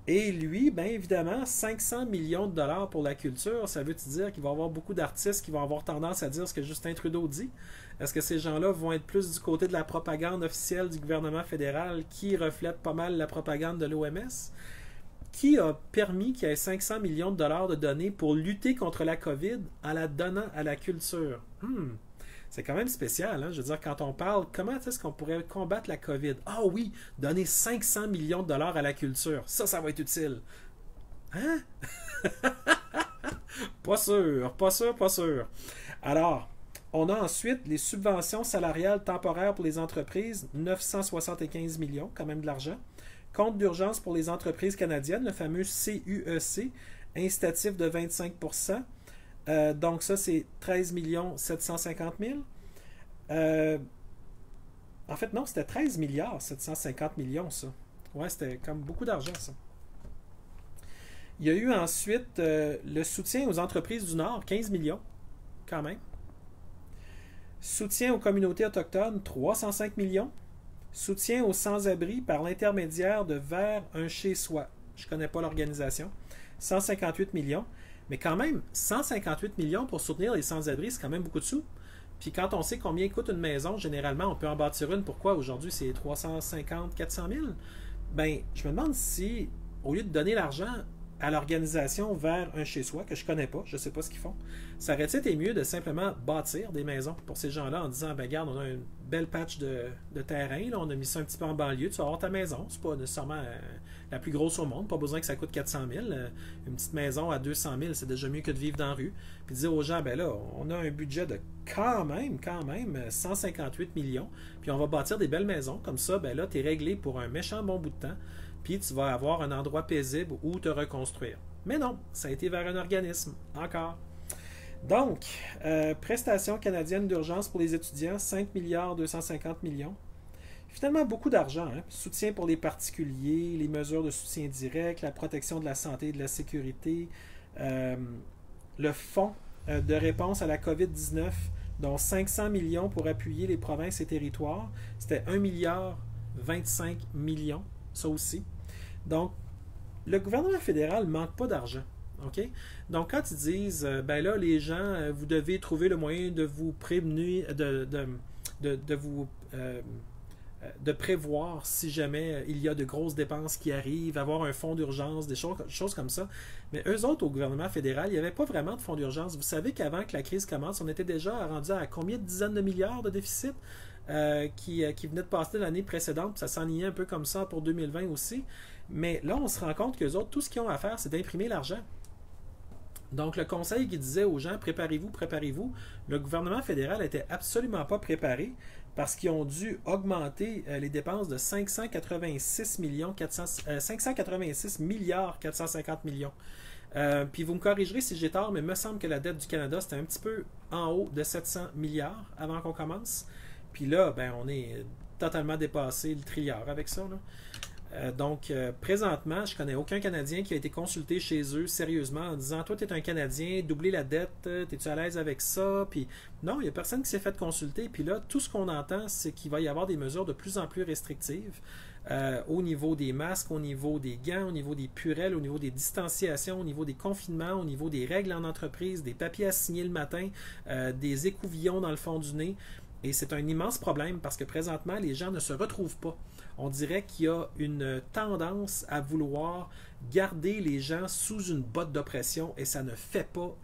[SPEAKER 1] Et lui, bien évidemment, 500 millions de dollars pour la culture, ça veut dire qu'il va y avoir beaucoup d'artistes qui vont avoir tendance à dire ce que Justin Trudeau dit. Est-ce que ces gens-là vont être plus du côté de la propagande officielle du gouvernement fédéral qui reflète pas mal la propagande de l'OMS? Qui a permis qu'il y ait 500 millions de dollars de données pour lutter contre la COVID en la donnant à la culture? C'est quand même spécial, hein? Je veux dire, quand on parle, comment est-ce qu'on pourrait combattre la COVID? Ah oui, donner 500 millions de dollars à la culture. Ça va être utile. Hein? Pas sûr. Alors, on a ensuite les subventions salariales temporaires pour les entreprises, 975 millions, quand même de l'argent. Compte d'urgence pour les entreprises canadiennes, le fameux CUEC, incitatif de 25%. Donc ça, c'est 13 750 000. En fait, non, c'était 13 milliards 750 millions, ça. Ouais, c'était comme beaucoup d'argent, ça. Il y a eu ensuite le soutien aux entreprises du Nord, 15 millions, quand même. Soutien aux communautés autochtones, 305 millions. Soutien aux sans-abri par l'intermédiaire de Vers un chez-soi. Je ne connais pas l'organisation. 158 millions. Mais quand même, 158 millions pour soutenir les sans-abri, c'est quand même beaucoup de sous. Puis quand on sait combien coûte une maison, généralement, on peut en bâtir une. Pourquoi aujourd'hui c'est 350, 400 000? Ben, je me demande si, au lieu de donner l'argent à l'organisation Vers un chez-soi, que je connais pas, je sais pas ce qu'ils font, ça aurait été mieux de simplement bâtir des maisons pour ces gens-là en disant, ben regarde, on a une belle patch de terrain. Là, on a mis ça un petit peu en banlieue. Tu vas avoir ta maison. C'est pas nécessairement la plus grosse au monde. Pas besoin que ça coûte 400 000. Une petite maison à 200 000, c'est déjà mieux que de vivre dans la rue. Puis dire aux gens, ben là, on a un budget de quand même 158 millions. Puis on va bâtir des belles maisons. Comme ça, ben là, tu es réglé pour un méchant bon bout de temps. Puis tu vas avoir un endroit paisible où te reconstruire. Mais non, ça a été vers un organisme. Encore. Donc, prestations canadiennes d'urgence pour les étudiants, 5 milliards 250 millions. Finalement, beaucoup d'argent. Hein? Soutien pour les particuliers, les mesures de soutien direct, la protection de la santé et de la sécurité, le fonds de réponse à la COVID-19, dont 500 millions pour appuyer les provinces et territoires. C'était 1 milliard 25 millions, ça aussi. Donc, le gouvernement fédéral ne manque pas d'argent. Okay? Donc, quand ils disent, ben là, les gens, vous devez trouver le moyen de vous prévenir, de prévoir si jamais il y a de grosses dépenses qui arrivent, avoir un fonds d'urgence, des choses comme ça. Mais eux autres, au gouvernement fédéral, il n'y avait pas vraiment de fonds d'urgence. Vous savez qu'avant que la crise commence, on était déjà rendu à combien de dizaines de milliards de déficit qui venait de passer l'année précédente, puis ça s'enlignait un peu comme ça pour 2020 aussi. Mais là, on se rend compte qu'eux autres, tout ce qu'ils ont à faire, c'est d'imprimer l'argent. Donc, le conseil qui disait aux gens, préparez-vous, préparez-vous, le gouvernement fédéral n'était absolument pas préparé parce qu'ils ont dû augmenter les dépenses de 586 milliards 450 millions. Puis vous me corrigerez si j'ai tort, mais il me semble que la dette du Canada, c'était un petit peu en haut de 700 milliards avant qu'on commence. Puis là, ben, on est totalement dépassé le trilliard avec ça, là. Donc, présentement, je connais aucun Canadien qui a été consulté chez eux sérieusement en disant « Toi, tu es un Canadien, doubler la dette, es-tu à l'aise avec ça? » Puis non, il n'y a personne qui s'est fait consulter. Puis là, tout ce qu'on entend, c'est qu'il va y avoir des mesures de plus en plus restrictives au niveau des masques, au niveau des gants, au niveau des purelles, au niveau des distanciations, au niveau des confinements, au niveau des règles en entreprise, des papiers à signer le matin, des écouvillons dans le fond du nez. Et c'est un immense problème parce que présentement, les gens ne se retrouvent pas. On dirait qu'il y a une tendance à vouloir garder les gens sous une botte d'oppression et ça ne fait pas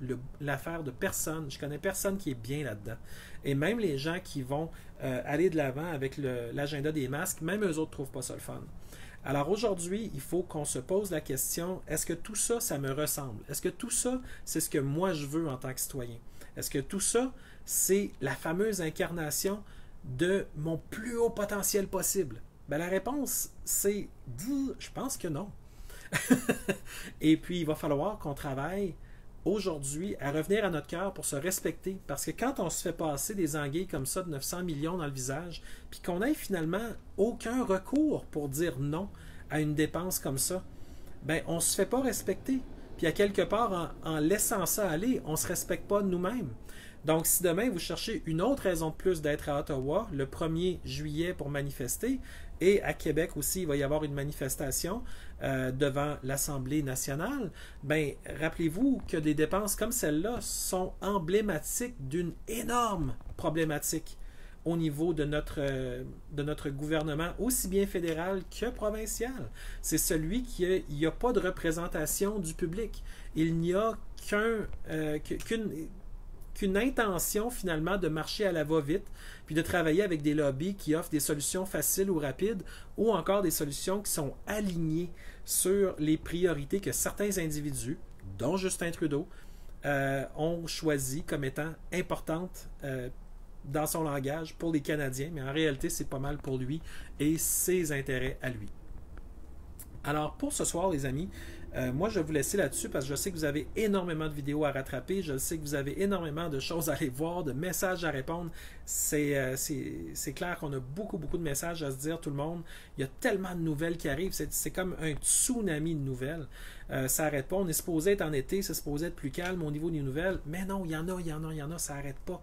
[SPEAKER 1] l'affaire de personne. Je connais personne qui est bien là-dedans. Et même les gens qui vont aller de l'avant avec l'agenda des masques, même eux autres ne trouvent pas ça le fun. Alors aujourd'hui, il faut qu'on se pose la question, est-ce que tout ça, ça me ressemble? Est-ce que tout ça, c'est ce que moi je veux en tant que citoyen? Est-ce que tout ça, c'est la fameuse incarnation de mon plus haut potentiel possible? Ben, la réponse, c'est je pense que non. Et puis, il va falloir qu'on travaille aujourd'hui à revenir à notre cœur pour se respecter. Parce que quand on se fait passer des anguilles comme ça de 900 millions dans le visage, puis qu'on n'ait finalement aucun recours pour dire non à une dépense comme ça, ben, on ne se fait pas respecter. Puis à quelque part, en laissant ça aller, on ne se respecte pas nous-mêmes. Donc, si demain, vous cherchez une autre raison de plus d'être à Ottawa, le 1er juillet pour manifester, et à Québec aussi, il va y avoir une manifestation devant l'Assemblée nationale, ben, rappelez-vous que des dépenses comme celle-là sont emblématiques d'une énorme problématique au niveau de notre gouvernement, aussi bien fédéral que provincial. C'est celui qu'il n'y a pas de représentation du public. Il n'y a qu'une intention finalement de marcher à la va-vite, puis de travailler avec des lobbies qui offrent des solutions faciles ou rapides, ou encore des solutions qui sont alignées sur les priorités que certains individus, dont Justin Trudeau, ont choisi comme étant importantes dans son langage pour les Canadiens, mais en réalité, c'est pas mal pour lui et ses intérêts à lui. Alors, pour ce soir, les amis, moi, je vais vous laisser là-dessus parce que je sais que vous avez énormément de vidéos à rattraper. Je sais que vous avez énormément de choses à aller voir, de messages à répondre. C'est clair qu'on a beaucoup de messages à se dire, tout le monde. Il y a tellement de nouvelles qui arrivent. C'est comme un tsunami de nouvelles. Ça n'arrête pas. On est supposé être en été, c'est supposé être plus calme au niveau des nouvelles. Mais non, il y en a, ça n'arrête pas.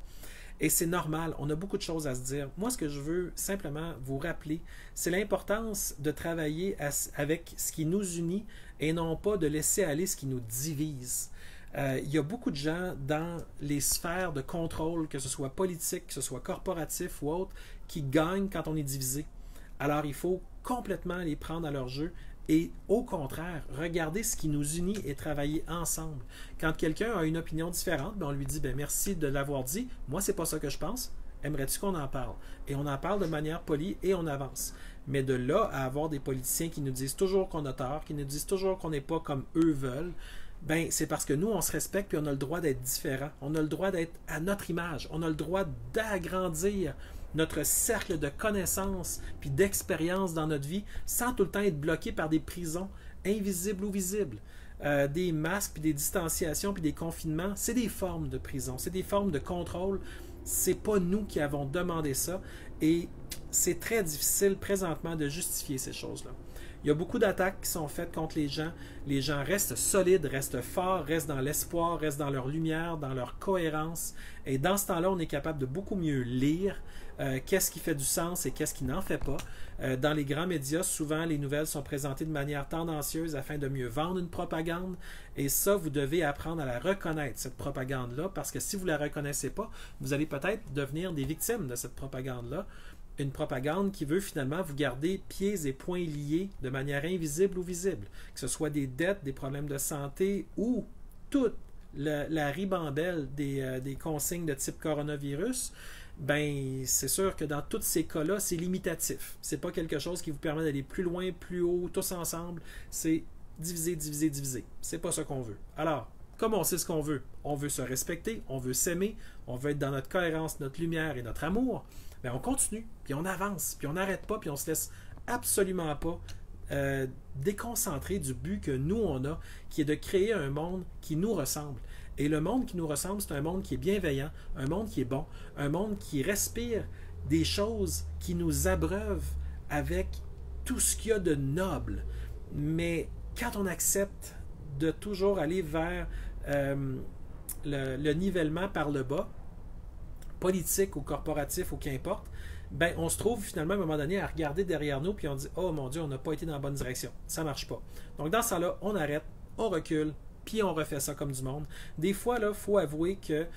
[SPEAKER 1] Et c'est normal, on a beaucoup de choses à se dire. Moi, ce que je veux simplement vous rappeler, c'est l'importance de travailler avec ce qui nous unit et non pas de laisser aller ce qui nous divise. Il y a beaucoup de gens dans les sphères de contrôle, que ce soit politique, que ce soit corporatif ou autre, qui gagnent quand on est divisé. Alors, il faut complètement les prendre à leur jeu et au contraire, regarder ce qui nous unit et travailler ensemble. Quand quelqu'un a une opinion différente, ben on lui dit merci de l'avoir dit. Moi, c'est pas ça que je pense. Aimerais-tu qu'on en parle? Et on en parle de manière polie et on avance. Mais de là à avoir des politiciens qui nous disent toujours qu'on a tort, qui nous disent toujours qu'on n'est pas comme eux veulent, ben c'est parce que nous, on se respecte puis on a le droit d'être différent. On a le droit d'être à notre image. On a le droit d'agrandir notre cercle de connaissances puis d'expérience dans notre vie sans tout le temps être bloqué par des prisons invisibles ou visibles. Des masques, puis des distanciations, puis des confinements, c'est des formes de prison, c'est des formes de contrôle. C'est pas nous qui avons demandé ça et c'est très difficile présentement de justifier ces choses-là. Il y a beaucoup d'attaques qui sont faites contre les gens. Les gens restent solides, restent forts, restent dans l'espoir, restent dans leur lumière, dans leur cohérence. Et dans ce temps-là, on est capable de beaucoup mieux lire qu'est-ce qui fait du sens et qu'est-ce qui n'en fait pas. Dans les grands médias, souvent, les nouvelles sont présentées de manière tendancieuse afin de mieux vendre une propagande. Et ça, vous devez apprendre à la reconnaître, cette propagande-là, parce que si vous ne la reconnaissez pas, vous allez peut-être devenir des victimes de cette propagande-là. Une propagande qui veut finalement vous garder pieds et poings liés de manière invisible ou visible, que ce soit des dettes, des problèmes de santé ou toute la ribambelle des consignes de type coronavirus. Ben, c'est sûr que dans tous ces cas-là, c'est limitatif. C'est pas quelque chose qui vous permet d'aller plus loin, plus haut, tous ensemble. C'est diviser, diviser, diviser. C'est pas ça qu'on veut. Alors, comme on sait ce qu'on veut se respecter, on veut s'aimer, on veut être dans notre cohérence, notre lumière et notre amour, ben on continue, puis on avance, puis on n'arrête pas, puis on se laisse absolument pas déconcentrer du but que nous on a, qui est de créer un monde qui nous ressemble. Et le monde qui nous ressemble, c'est un monde qui est bienveillant, un monde qui est bon, un monde qui respire des choses qui nous abreuvent avec tout ce qu'il y a de noble. Mais quand on accepte de toujours aller vers le nivellement par le bas, politique ou corporatif ou qu'importe, ben on se trouve finalement à un moment donné à regarder derrière nous puis on dit « Oh mon Dieu, on n'a pas été dans la bonne direction. Ça ne marche pas. » Donc dans ce temps-là, on arrête, on recule, puis on refait ça comme du monde. Des fois, il faut avouer que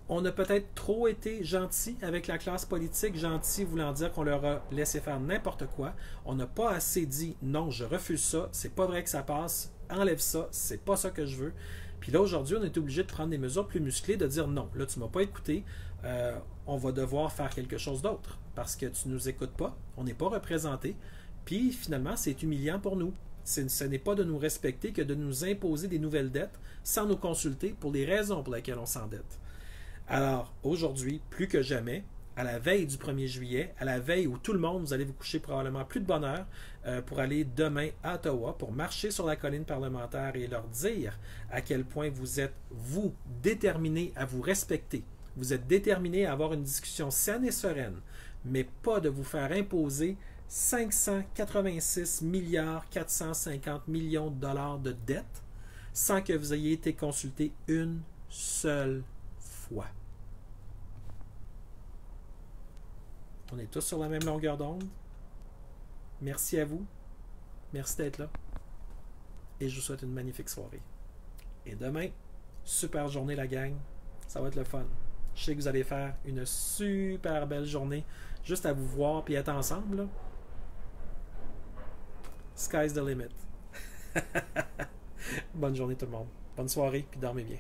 [SPEAKER 1] on a peut-être trop été gentil avec la classe politique, gentil voulant dire qu'on leur a laissé faire n'importe quoi. On n'a pas assez dit « Non, je refuse ça, c'est pas vrai que ça passe, enlève ça, c'est pas ça que je veux. » Puis là, aujourd'hui, on est obligé de prendre des mesures plus musclées, de dire non, là, tu ne m'as pas écouté, on va devoir faire quelque chose d'autre parce que tu ne nous écoutes pas, on n'est pas représenté, puis finalement, c'est humiliant pour nous. Ce n'est pas de nous respecter que de nous imposer des nouvelles dettes sans nous consulter pour les raisons pour lesquelles on s'endette. Alors, aujourd'hui, plus que jamais, à la veille du 1er juillet, à la veille où tout le monde, vous allez vous coucher probablement plus de bonne heure pour aller demain à Ottawa, pour marcher sur la colline parlementaire et leur dire à quel point vous êtes, vous, déterminés à vous respecter. Vous êtes déterminés à avoir une discussion saine et sereine, mais pas de vous faire imposer 586 milliards 450 millions de dollars de dettes sans que vous ayez été consulté une seule fois. On est tous sur la même longueur d'onde. Merci à vous. Merci d'être là. Et je vous souhaite une magnifique soirée. Et demain, super journée la gang. Ça va être le fun. Je sais que vous allez faire une super belle journée. Juste à vous voir et être ensemble. Là. Sky's the limit. Bonne journée tout le monde. Bonne soirée puis dormez bien.